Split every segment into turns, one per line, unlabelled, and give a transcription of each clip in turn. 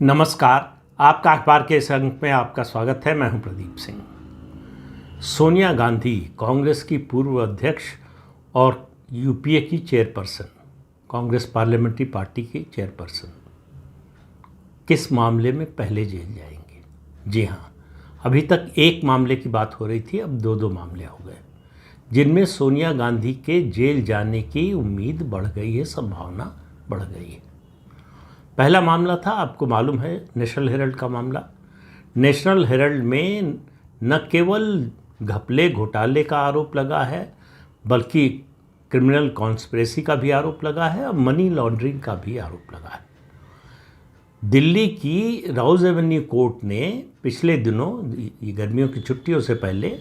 नमस्कार। आपका अखबार के इस अंक में आपका स्वागत है। मैं हूं प्रदीप सिंह। सोनिया गांधी कांग्रेस की पूर्व अध्यक्ष और यूपीए की चेयरपर्सन, कांग्रेस पार्लियामेंट्री पार्टी की चेयरपर्सन, किस मामले में पहले जेल जाएंगे? जी हां, अभी तक एक मामले की बात हो रही थी, अब दो मामले हो गए जिनमें सोनिया गांधी के जेल जाने की उम्मीद बढ़ गई है, संभावना बढ़ गई है। पहला मामला था, आपको मालूम है, नेशनल हेराल्ड का मामला। नेशनल हेराल्ड में न केवल घपले घोटाले का आरोप लगा है, बल्कि क्रिमिनल कॉन्स्पिरेसी का भी आरोप लगा है और मनी लॉन्ड्रिंग का भी आरोप लगा है। दिल्ली की राउज एवेन्यू कोर्ट ने पिछले दिनों, ये गर्मियों की छुट्टियों से पहले,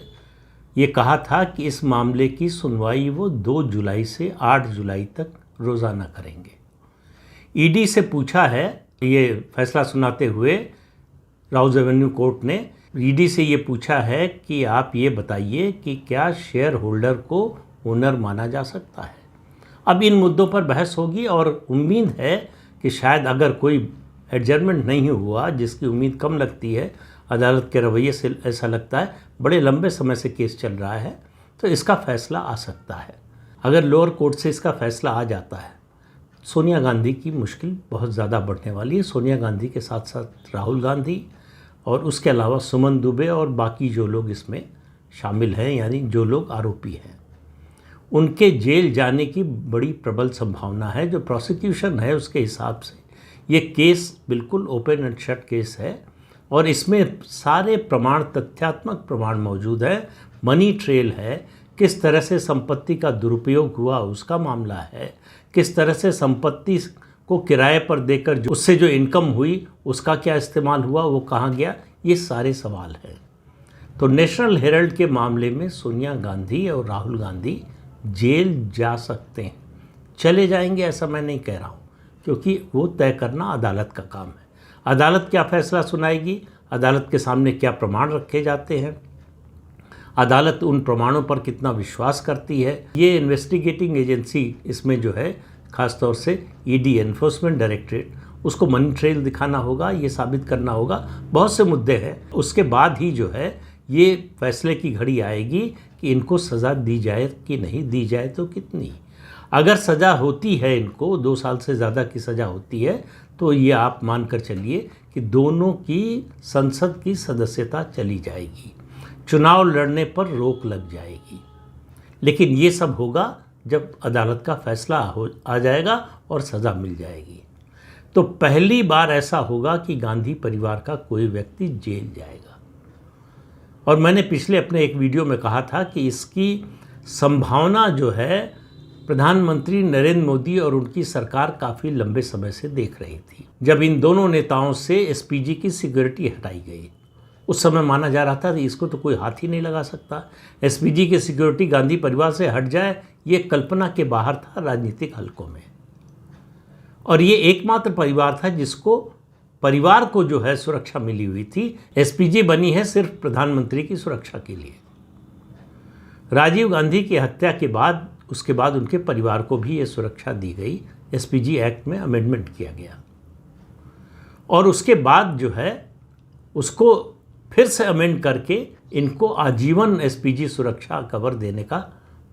ये कहा था कि इस मामले की सुनवाई वो 2 जुलाई से 8 जुलाई तक रोज़ाना करेंगे। ईडी से पूछा है, ये फैसला सुनाते हुए राउज एवेन्यू कोर्ट ने ईडी से ये पूछा है कि आप ये बताइए कि क्या शेयर होल्डर को ओनर माना जा सकता है। अब इन मुद्दों पर बहस होगी और उम्मीद है कि शायद अगर कोई एडजर्नमेंट नहीं हुआ, जिसकी उम्मीद कम लगती है, अदालत के रवैये से ऐसा लगता है बड़े लंबे समय से केस चल रहा है, तो इसका फैसला आ सकता है। अगर लोअर कोर्ट से इसका फैसला आ जाता है, सोनिया गांधी की मुश्किल बहुत ज़्यादा बढ़ने वाली है। सोनिया गांधी के साथ साथ राहुल गांधी और उसके अलावा सुमन दुबे और बाकी जो लोग इसमें शामिल हैं, यानी जो लोग आरोपी हैं, उनके जेल जाने की बड़ी प्रबल संभावना है। जो प्रोसिक्यूशन है उसके हिसाब से ये केस बिल्कुल ओपन एंड शट केस है और इसमें सारे प्रमाण, तथ्यात्मक प्रमाण मौजूद है। मनी ट्रेल है, किस तरह से संपत्ति का दुरुपयोग हुआ उसका मामला है, किस तरह से संपत्ति को किराए पर देकर उससे जो इनकम हुई उसका क्या इस्तेमाल हुआ, वो कहाँ गया, ये सारे सवाल हैं। तो नेशनल हेराल्ड के मामले में सोनिया गांधी और राहुल गांधी जेल जा सकते हैं। चले जाएंगे ऐसा मैं नहीं कह रहा हूँ, क्योंकि वो तय करना अदालत का काम है। अदालत क्या फैसला सुनाएगी, अदालत के सामने क्या प्रमाण रखे जाते हैं, अदालत उन प्रमाणों पर कितना विश्वास करती है, ये इन्वेस्टिगेटिंग एजेंसी इसमें जो है, ख़ासतौर से ईडी, एनफोर्समेंट डायरेक्टरेट, उसको मनी ट्रेल दिखाना होगा, ये साबित करना होगा। बहुत से मुद्दे हैं। उसके बाद ही जो है ये फैसले की घड़ी आएगी कि इनको सज़ा दी जाए कि नहीं दी जाए, तो कितनी। अगर सज़ा होती है, इनको 2 साल से ज़्यादा की सज़ा होती है, तो ये आप मानकर चलिए कि दोनों की संसद की सदस्यता चली जाएगी, चुनाव लड़ने पर रोक लग जाएगी। लेकिन ये सब होगा जब अदालत का फैसला आ जाएगा और सज़ा मिल जाएगी। तो पहली बार ऐसा होगा कि गांधी परिवार का कोई व्यक्ति जेल जाएगा। और मैंने पिछले अपने एक वीडियो में कहा था कि इसकी संभावना जो है प्रधानमंत्री नरेंद्र मोदी और उनकी सरकार काफ़ी लंबे समय से देख रही थी। जब इन दोनों नेताओं से एसपीजी की सिक्योरिटी हटाई गई, उस समय माना जा रहा था कि इसको तो कोई हाथ ही नहीं लगा सकता। एसपीजी की सिक्योरिटी गांधी परिवार से हट जाए, ये कल्पना के बाहर था राजनीतिक हलकों में। और ये एकमात्र परिवार था जिसको, परिवार को जो है सुरक्षा मिली हुई थी। एसपीजी बनी है सिर्फ प्रधानमंत्री की सुरक्षा के लिए। राजीव गांधी की हत्या के बाद, उसके बाद उनके परिवार को भी ये सुरक्षा दी गई। एसपीजी एक्ट में अमेंडमेंट किया गया और उसके बाद जो है उसको फिर से अमेंड करके इनको आजीवन एसपीजी सुरक्षा कवर देने का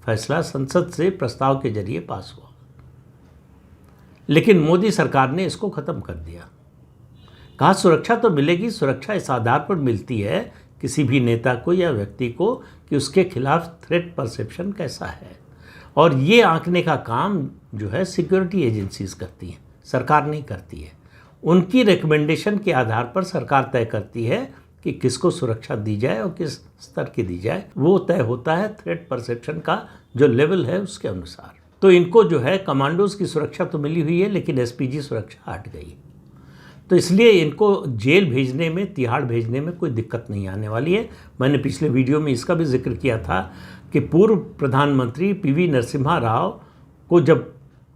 फैसला संसद से प्रस्ताव के जरिए पास हुआ। लेकिन मोदी सरकार ने इसको ख़त्म कर दिया। कहा सुरक्षा तो मिलेगी, सुरक्षा इस आधार पर मिलती है किसी भी नेता को या व्यक्ति को कि उसके खिलाफ थ्रेट परसेप्शन कैसा है, और ये आंकने का काम जो है सिक्योरिटी एजेंसीज करती हैं, सरकार नहीं करती है। उनकी रिकमेंडेशन के आधार पर सरकार तय करती है कि किसको सुरक्षा दी जाए और किस स्तर की दी जाए। वो तय होता है थ्रेट परसेप्शन का जो लेवल है उसके अनुसार। तो इनको जो है कमांडोज की सुरक्षा तो मिली हुई है, लेकिन एसपीजी सुरक्षा हट गई। तो इसलिए इनको जेल भेजने में, तिहाड़ भेजने में कोई दिक्कत नहीं आने वाली है। मैंने पिछले वीडियो में इसका भी जिक्र किया था कि पूर्व प्रधानमंत्री पीवी नरसिम्हा राव को जब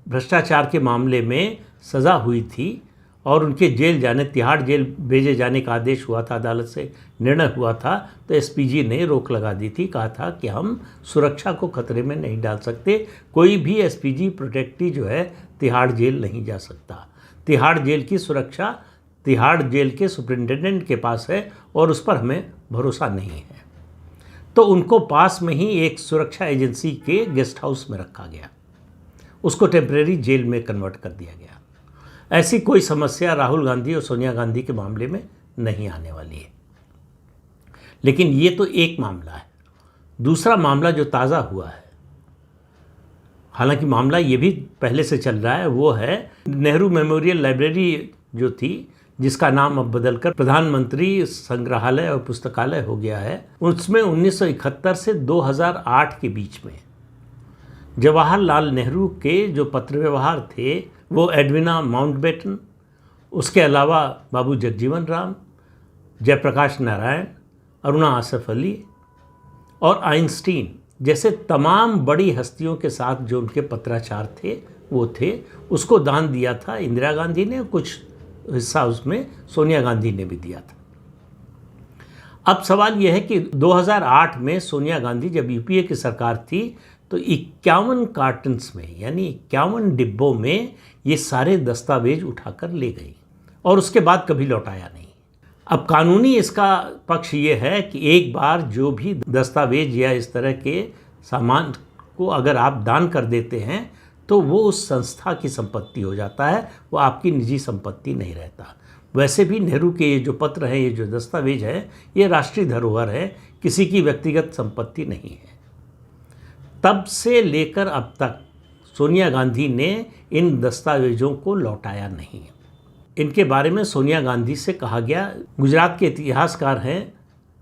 भ्रष्टाचार के मामले में सज़ा हुई थी और उनके जेल जाने, तिहाड़ जेल भेजे जाने का आदेश हुआ था, अदालत से निर्णय हुआ था, तो एसपीजी ने रोक लगा दी थी। कहा था कि हम सुरक्षा को खतरे में नहीं डाल सकते, कोई भी एसपीजी प्रोटेक्टी जो है तिहाड़ जेल नहीं जा सकता। तिहाड़ जेल की सुरक्षा तिहाड़ जेल के सुपरिंटेंडेंट के पास है और उस पर हमें भरोसा नहीं है। तो उनको पास में ही एक सुरक्षा एजेंसी के गेस्ट हाउस में रखा गया, उसको टेम्परेरी जेल में कन्वर्ट कर दिया गया। ऐसी कोई समस्या राहुल गांधी और सोनिया गांधी के मामले में नहीं आने वाली है। लेकिन ये तो एक मामला है। दूसरा मामला जो ताज़ा हुआ है, हालांकि मामला ये भी पहले से चल रहा है, वो है नेहरू मेमोरियल लाइब्रेरी जो थी, जिसका नाम अब बदलकर प्रधानमंत्री संग्रहालय और पुस्तकालय हो गया है। उसमें 1971 से 2008 के बीच में जवाहरलाल नेहरू के जो पत्र व्यवहार थे वो एडविना माउंटबेटन, उसके अलावा बाबू जगजीवन राम, जयप्रकाश नारायण, अरुणा आसफ अली और आइंस्टीन जैसे तमाम बड़ी हस्तियों के साथ जो उनके पत्राचार थे वो थे। उसको दान दिया था इंदिरा गांधी ने, कुछ हिस्सा उसमें सोनिया गांधी ने भी दिया था। अब सवाल यह है कि 2008 में सोनिया गांधी जब यूपीए की सरकार थी तो 51 कार्टन्स में, यानी 51 डिब्बों में ये सारे दस्तावेज उठाकर ले गई और उसके बाद कभी लौटाया नहीं। अब कानूनी इसका पक्ष ये है कि एक बार जो भी दस्तावेज या इस तरह के सामान को अगर आप दान कर देते हैं तो वो उस संस्था की संपत्ति हो जाता है, वो आपकी निजी संपत्ति नहीं रहता। वैसे भी नेहरू के ये जो पत्र हैं, ये जो दस्तावेज है, ये राष्ट्रीय धरोहर है, किसी की व्यक्तिगत संपत्ति नहीं है। तब से लेकर अब तक सोनिया गांधी ने इन दस्तावेजों को लौटाया नहीं। इनके बारे में सोनिया गांधी से कहा गया, गुजरात के इतिहासकार हैं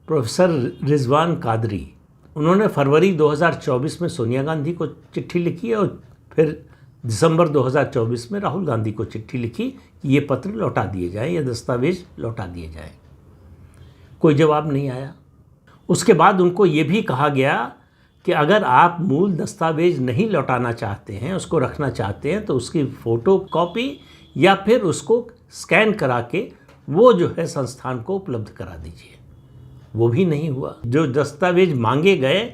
प्रोफेसर रिजवान कादरी, उन्होंने फरवरी 2024 में सोनिया गांधी को चिट्ठी लिखी और फिर दिसंबर 2024 में राहुल गांधी को चिट्ठी लिखी कि ये पत्र लौटा दिए जाएं, ये दस्तावेज लौटा दिए जाएं। कोई जवाब नहीं आया। उसके बाद उनको ये भी कहा गया कि अगर आप मूल दस्तावेज नहीं लौटाना चाहते हैं, उसको रखना चाहते हैं, तो उसकी फ़ोटो कॉपी या फिर उसको स्कैन करा के वो जो है संस्थान को उपलब्ध करा दीजिए। वो भी नहीं हुआ। जो दस्तावेज मांगे गए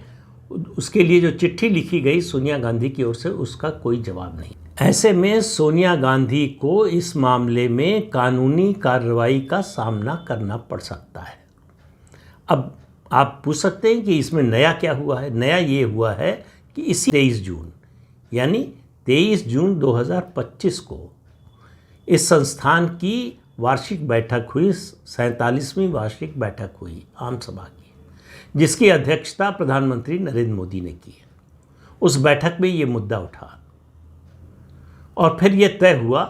उसके लिए जो चिट्ठी लिखी गई सोनिया गांधी की ओर से, उसका कोई जवाब नहीं। ऐसे में सोनिया गांधी को इस मामले में कानूनी कार्रवाई का सामना करना पड़ सकता है। अब आप पूछ सकते हैं कि इसमें नया क्या हुआ है। नया ये हुआ है कि इसी 23 जून यानी 23 जून 2025 को इस संस्थान की वार्षिक बैठक हुई, 47वीं वार्षिक बैठक हुई आम सभा की, जिसकी अध्यक्षता प्रधानमंत्री नरेंद्र मोदी ने की। उस बैठक में ये मुद्दा उठा और फिर ये तय हुआ।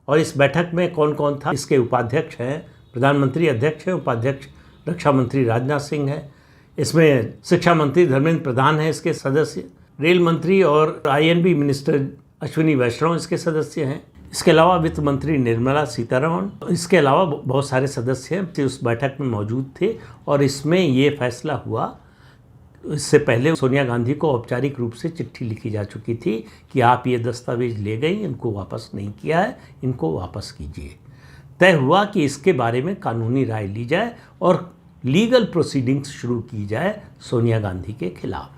और इस बैठक में कौन कौन था? इसके उपाध्यक्ष हैं, प्रधानमंत्री अध्यक्ष हैं, उपाध्यक्ष रक्षा मंत्री राजनाथ सिंह है, इसमें शिक्षा मंत्री धर्मेंद्र प्रधान है इसके सदस्य, रेल मंत्री और आईएनबी मिनिस्टर अश्विनी वैष्णव इसके सदस्य हैं, इसके अलावा वित्त मंत्री निर्मला सीतारमण, इसके अलावा बहुत सारे सदस्य हैं उस बैठक में मौजूद थे। और इसमें ये फैसला हुआ, इससे पहले सोनिया गांधी को औपचारिक रूप से चिट्ठी लिखी जा चुकी थी कि आप ये दस्तावेज ले गई, इनको वापस नहीं किया है, इनको वापस कीजिए। तय हुआ कि इसके बारे में कानूनी राय ली जाए और लीगल प्रोसीडिंग्स शुरू की जाए सोनिया गांधी के खिलाफ।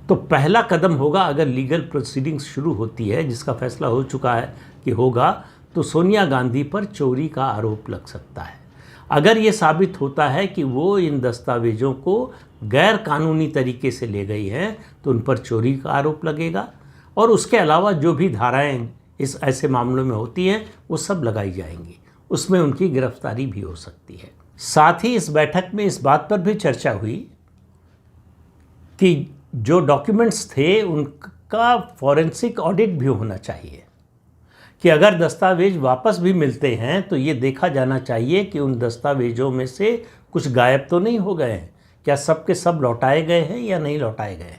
तो पहला कदम होगा, अगर लीगल प्रोसीडिंग्स शुरू होती है, जिसका फैसला हो चुका है कि होगा, तो सोनिया गांधी पर चोरी का आरोप लग सकता है। अगर ये साबित होता है कि वो इन दस्तावेजों को गैर कानूनी तरीके से ले गई हैं, तो उन पर चोरी का आरोप लगेगा और उसके अलावा जो भी धाराएं इस ऐसे मामलों में होती हैं वो सब लगाई जाएंगी, उसमें उनकी गिरफ्तारी भी हो सकती है। साथ ही इस बैठक में इस बात पर भी चर्चा हुई कि जो डॉक्यूमेंट्स थे उनका फॉरेंसिक ऑडिट भी होना चाहिए, कि अगर दस्तावेज वापस भी मिलते हैं तो ये देखा जाना चाहिए कि उन दस्तावेजों में से कुछ गायब तो नहीं हो गए हैं, क्या सब के सब लौटाए गए हैं या नहीं लौटाए गए।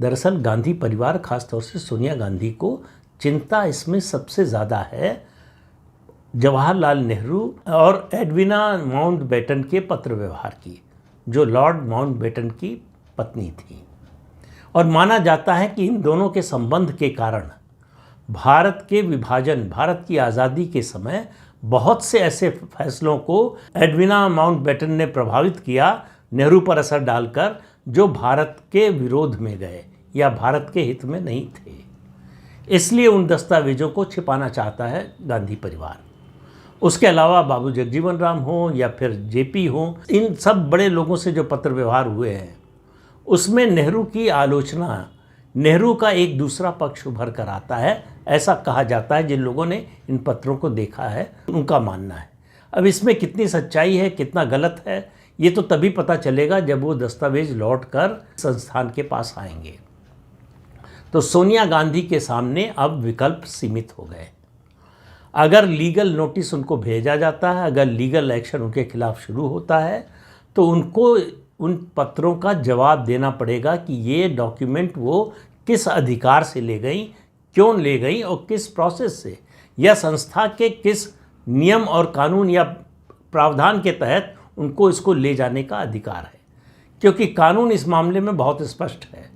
दरअसल गांधी परिवार, खासतौर से सोनिया गांधी को चिंता इसमें सबसे ज़्यादा है जवाहरलाल नेहरू और एडविना माउंटबेटन के पत्र व्यवहार की, जो लॉर्ड माउंटबेटन की पत्नी थी। और माना जाता है कि इन दोनों के संबंध के कारण भारत के विभाजन, भारत की आज़ादी के समय बहुत से ऐसे फैसलों को एडविना माउंटबेटन ने प्रभावित किया, नेहरू पर असर डालकर, जो भारत के विरोध में गए या भारत के हित में नहीं थे। इसलिए उन दस्तावेजों को छिपाना चाहता है गांधी परिवार। उसके अलावा बाबू जगजीवन राम हो या फिर जेपी हो, इन सब बड़े लोगों से जो पत्र व्यवहार हुए हैं उसमें नेहरू की आलोचना, नेहरू का एक दूसरा पक्ष उभर कर आता है, ऐसा कहा जाता है। जिन लोगों ने इन पत्रों को देखा है उनका मानना है। अब इसमें कितनी सच्चाई है, कितना गलत है, ये तो तभी पता चलेगा जब वो दस्तावेज लौट कर संस्थान के पास आएंगे। तो सोनिया गांधी के सामने अब विकल्प सीमित हो गए। अगर लीगल नोटिस उनको भेजा जाता है, अगर लीगल एक्शन उनके खिलाफ शुरू होता है, तो उनको उन पत्रों का जवाब देना पड़ेगा कि ये डॉक्यूमेंट वो किस अधिकार से ले गई, क्यों ले गई और किस प्रोसेस से, या संस्था के किस नियम और कानून या प्रावधान के तहत उनको इसको ले जाने का अधिकार है। क्योंकि कानून इस मामले में बहुत स्पष्ट है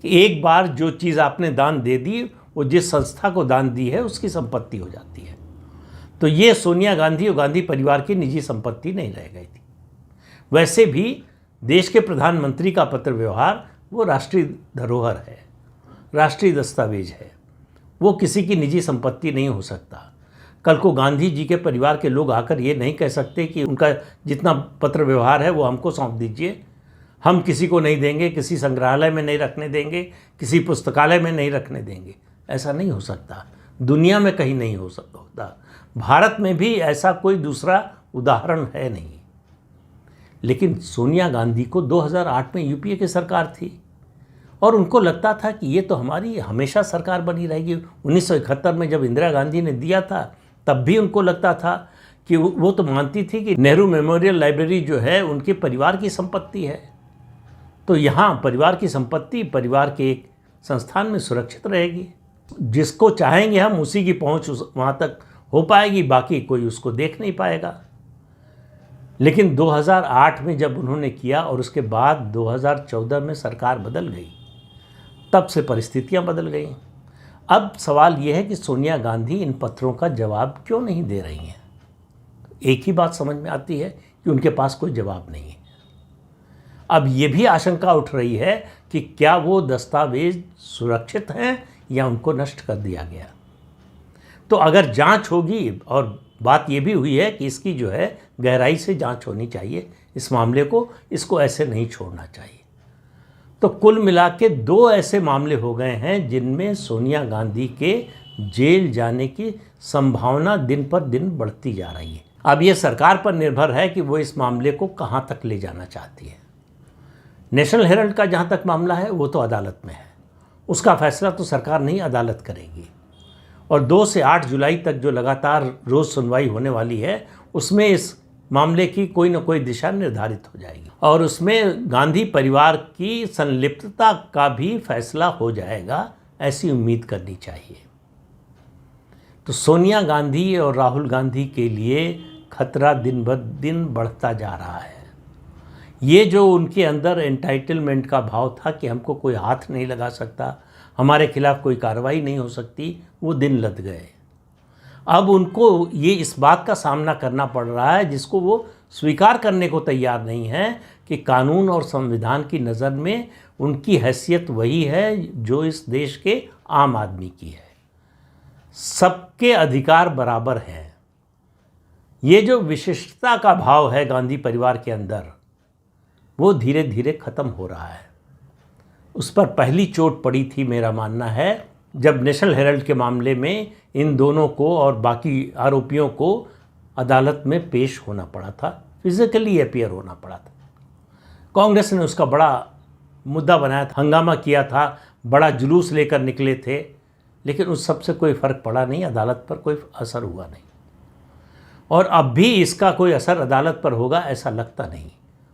कि एक बार जो चीज़ आपने दान दे दी, वो जिस संस्था को दान दी है उसकी संपत्ति हो जाती है। तो ये सोनिया गांधी और गांधी परिवार की निजी संपत्ति नहीं रह गई थी। वैसे भी देश के प्रधानमंत्री का पत्र व्यवहार वो राष्ट्रीय धरोहर है, राष्ट्रीय दस्तावेज है, वो किसी की निजी संपत्ति नहीं हो सकता। कल को गांधी जी के परिवार के लोग आकर ये नहीं कह सकते कि उनका जितना पत्र व्यवहार है वो हमको सौंप दीजिए, हम किसी को नहीं देंगे, किसी संग्रहालय में नहीं रखने देंगे, किसी पुस्तकालय में नहीं रखने देंगे। ऐसा नहीं हो सकता, दुनिया में कहीं नहीं हो सकता, भारत में भी ऐसा कोई दूसरा उदाहरण है नहीं। लेकिन सोनिया गांधी को 2008 में यूपीए की सरकार थी और उनको लगता था कि ये तो हमारी हमेशा सरकार बनी रहेगी। 1971 में जब इंदिरा गांधी ने दिया था तब भी उनको लगता था कि वो तो मानती थी कि नेहरू मेमोरियल लाइब्रेरी जो है उनके परिवार की संपत्ति है, तो यहाँ परिवार की संपत्ति परिवार के एक संस्थान में सुरक्षित रहेगी। जिसको चाहेंगे हम उसी की पहुँच वहाँ तक हो पाएगी, बाकी कोई उसको देख नहीं पाएगा। लेकिन 2008 में जब उन्होंने किया और उसके बाद 2014 में सरकार बदल गई, तब से परिस्थितियां बदल गई। अब सवाल यह है कि सोनिया गांधी इन पत्रों का जवाब क्यों नहीं दे रही हैं। एक ही बात समझ में आती है कि उनके पास कोई जवाब नहीं है। अब ये भी आशंका उठ रही है कि क्या वो दस्तावेज सुरक्षित हैं या उनको नष्ट कर दिया गया। तो अगर जांच होगी, और बात ये भी हुई है कि इसकी जो है गहराई से जांच होनी चाहिए इस मामले को, इसको ऐसे नहीं छोड़ना चाहिए। तो कुल मिला के 2 ऐसे मामले हो गए हैं जिनमें सोनिया गांधी के जेल जाने की संभावना दिन पर दिन बढ़ती जा रही है। अब ये सरकार पर निर्भर है कि वो इस मामले को कहाँ तक ले जाना चाहती है। नेशनल हेराल्ड का जहाँ तक मामला है वो तो अदालत में है, उसका फैसला तो सरकार नहीं अदालत करेगी। और 2 से 8 जुलाई तक जो लगातार रोज़ सुनवाई होने वाली है उसमें इस मामले की कोई न कोई दिशा निर्धारित हो जाएगी और उसमें गांधी परिवार की संलिप्तता का भी फैसला हो जाएगा, ऐसी उम्मीद करनी चाहिए। तो सोनिया गांधी और राहुल गांधी के लिए खतरा दिन ब दिन बढ़ता जा रहा है। ये जो उनके अंदर एंटाइटलमेंट का भाव था कि हमको कोई हाथ नहीं लगा सकता, हमारे खिलाफ कोई कार्रवाई नहीं हो सकती, वो दिन लद गए। अब उनको ये इस बात का सामना करना पड़ रहा है जिसको वो स्वीकार करने को तैयार नहीं है कि कानून और संविधान की नज़र में उनकी हैसियत वही है जो इस देश के आम आदमी की है। सबके अधिकार बराबर हैं। ये जो विशिष्टता का भाव है गांधी परिवार के अंदर, वो धीरे धीरे ख़त्म हो रहा है। उस पर पहली चोट पड़ी थी, मेरा मानना है, जब नेशनल हेराल्ड के मामले में इन दोनों को और बाकी आरोपियों को अदालत में पेश होना पड़ा था, फिजिकली अपीयर होना पड़ा था। कांग्रेस ने उसका बड़ा मुद्दा बनाया था, हंगामा किया था, बड़ा जुलूस लेकर निकले थे, लेकिन उस सब से कोई फ़र्क पड़ा नहीं, अदालत पर कोई असर हुआ नहीं। और अब भी इसका कोई असर अदालत पर होगा ऐसा लगता नहीं।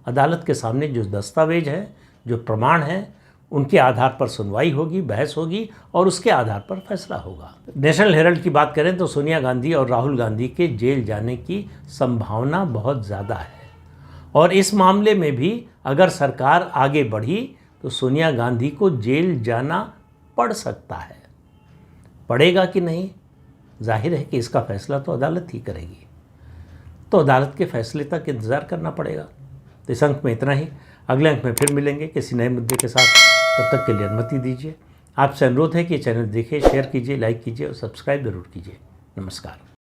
अदालत के सामने जो दस्तावेज है, जो प्रमाण है, उनके आधार पर सुनवाई होगी, बहस होगी और उसके आधार पर फैसला होगा। नेशनल हेराल्ड की बात करें तो सोनिया गांधी और राहुल गांधी के जेल जाने की संभावना बहुत ज़्यादा है और इस मामले में भी अगर सरकार आगे बढ़ी तो सोनिया गांधी को जेल जाना पड़ सकता है। पड़ेगा कि नहीं, जाहिर है कि इसका फैसला तो अदालत ही करेगी, तो अदालत के फैसले तक इंतज़ार करना पड़ेगा। तो इस अंक में इतना ही, अगले अंक में फिर मिलेंगे किसी नए मुद्दे के साथ। तब तक के लिए अनुमति दीजिए। आपसे अनुरोध है कि चैनल देखें, शेयर कीजिए, लाइक कीजिए और सब्सक्राइब जरूर कीजिए। नमस्कार।